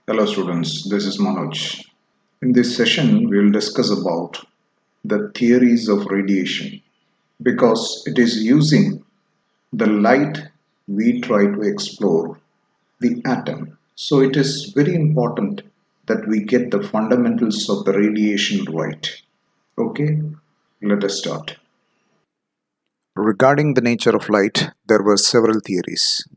Hello students, this is Manoj. In this session, we will discuss about the theories of radiation because it is using the light we try to explore the atom. So it is very important that we get the fundamentals of the radiation right. Okay, let us start. Regarding the nature of light, there were several theories.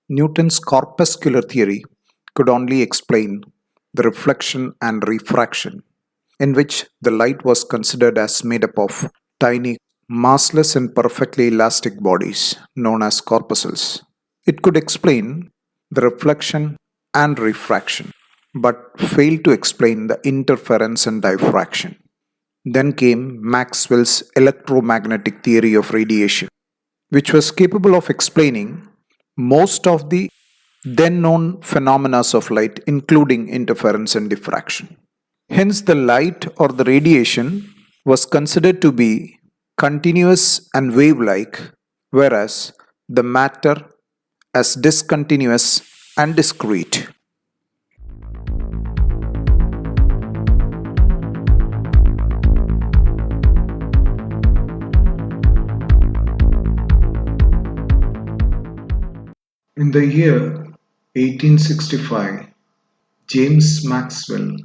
Newton's corpuscular theory could only explain the reflection and refraction, in which the light was considered as made up of tiny, massless, and perfectly elastic bodies known as corpuscles. It could explain the reflection and refraction, but failed to explain the interference and diffraction. Then came Maxwell's electromagnetic theory of radiation, which was capable of explaining most of the then known phenomena of light, including interference and diffraction. Hence, the light or the radiation was considered to be continuous and wave like, whereas the matter as discontinuous and discrete. In the year 1865, James Maxwell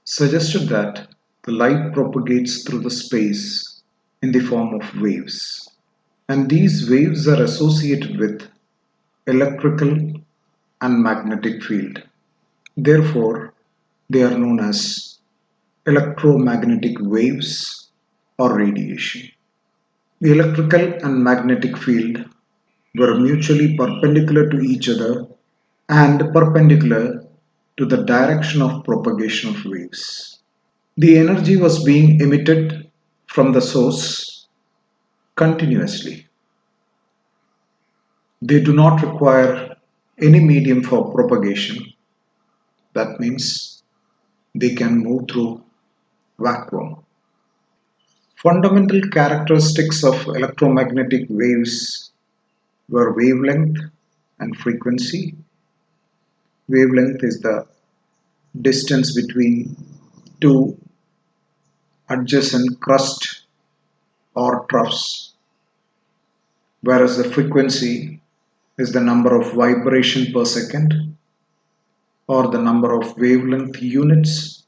suggested that the light propagates through the space in the form of waves, and these waves are associated with electrical and magnetic field. Therefore, they are known as electromagnetic waves or radiation. The electrical and magnetic field were mutually perpendicular to each other and perpendicular to the direction of propagation of waves. The energy was being emitted from the source continuously. They do not require any medium for propagation. That means they can move through vacuum. Fundamental characteristics of electromagnetic waves were wavelength and frequency. Wavelength is the distance between two adjacent crust or troughs, whereas the frequency is the number of vibration per second or the number of wavelength units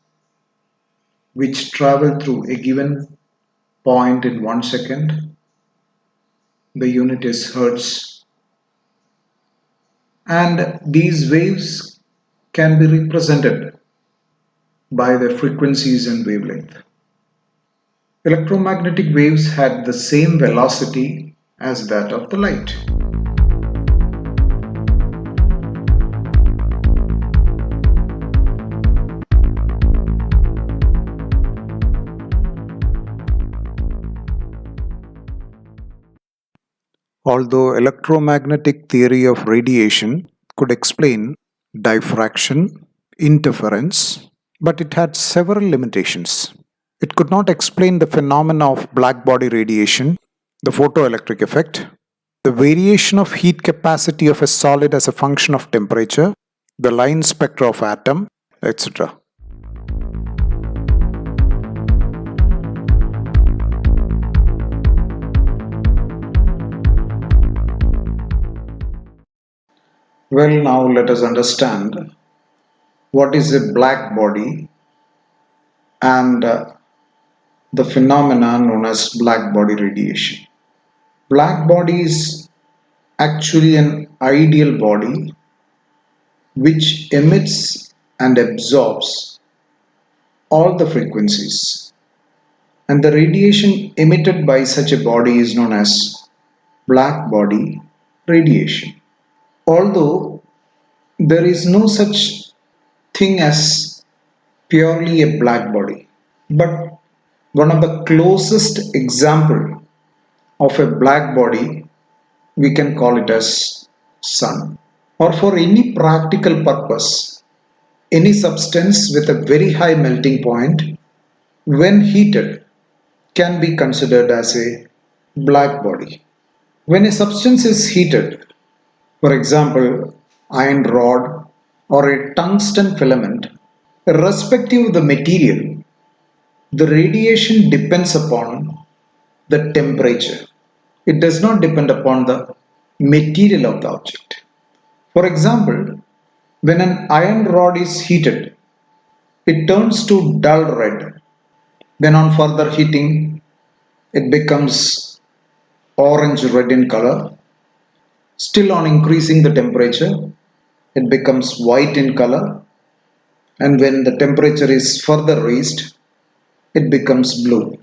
which travel through a given point in 1 second. The unit is hertz, and these waves can be represented by their frequencies and wavelength. Electromagnetic waves had the same velocity as that of the light. Although electromagnetic theory of radiation could explain diffraction, interference, but it had several limitations. It could not explain the phenomena of blackbody radiation, the photoelectric effect, the variation of heat capacity of a solid as a function of temperature, the line spectra of atom, etc. Well, now let us understand what is a black body and the phenomena known as black body radiation. Black body is actually an ideal body which emits and absorbs all the frequencies, and the radiation emitted by such a body is known as black body radiation. Although there is no such thing as purely a black body, but one of the closest example of a black body, we can call it as sun. Or for any practical purpose, any substance with a very high melting point, when heated, can be considered as a black body. When a substance is heated, for example, iron rod or a tungsten filament, irrespective of the material, the radiation depends upon the temperature. It does not depend upon the material of the object. For example, when an iron rod is heated, it turns to dull red. Then on further heating, it becomes orange red in color. Still on increasing the temperature, it becomes white in color. And when the temperature is further raised, it becomes blue.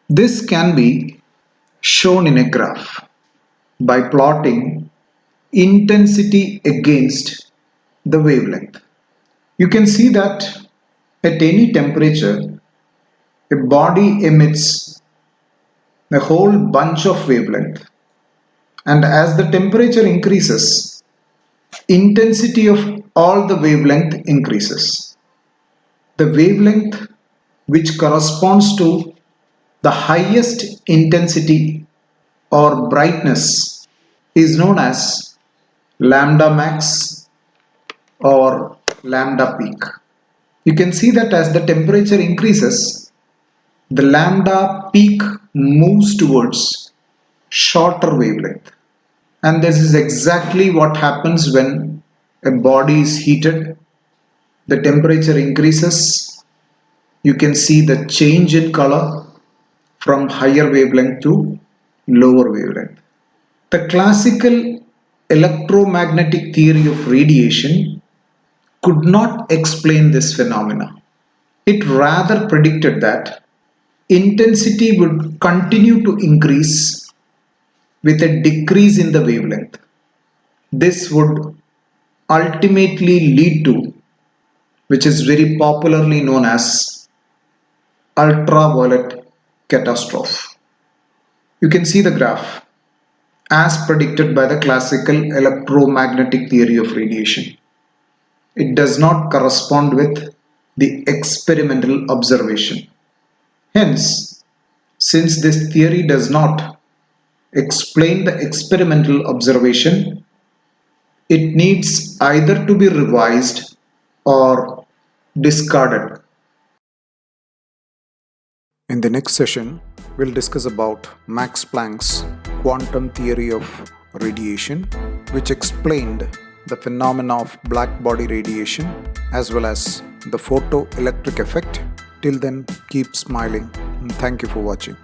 This can be shown in a graph by plotting intensity against the wavelength. You can see that at any temperature, a body emits a whole bunch of wavelength, and as the temperature increases, intensity of all the wavelength increases. The wavelength which corresponds to the highest intensity or brightness is known as lambda max or lambda peak. You can see that as the temperature increases, the lambda peak moves towards shorter wavelength. And this is exactly what happens when a body is heated. The temperature increases. You can see the change in color from higher wavelength to lower wavelength. The classical electromagnetic theory of radiation could not explain this phenomena. It rather predicted that intensity would continue to increase with a decrease in the wavelength. This would ultimately lead to, which is very popularly known as, ultraviolet catastrophe. You can see the graph as predicted by the classical electromagnetic theory of radiation. It does not correspond with the experimental observation. Hence, since this theory does not explain the experimental observation, it needs either to be revised or discarded. In the next session, we'll discuss about Max Planck's quantum theory of radiation, which explained the phenomena of black body radiation as well as the photoelectric effect. Till then, keep smiling and thank you for watching.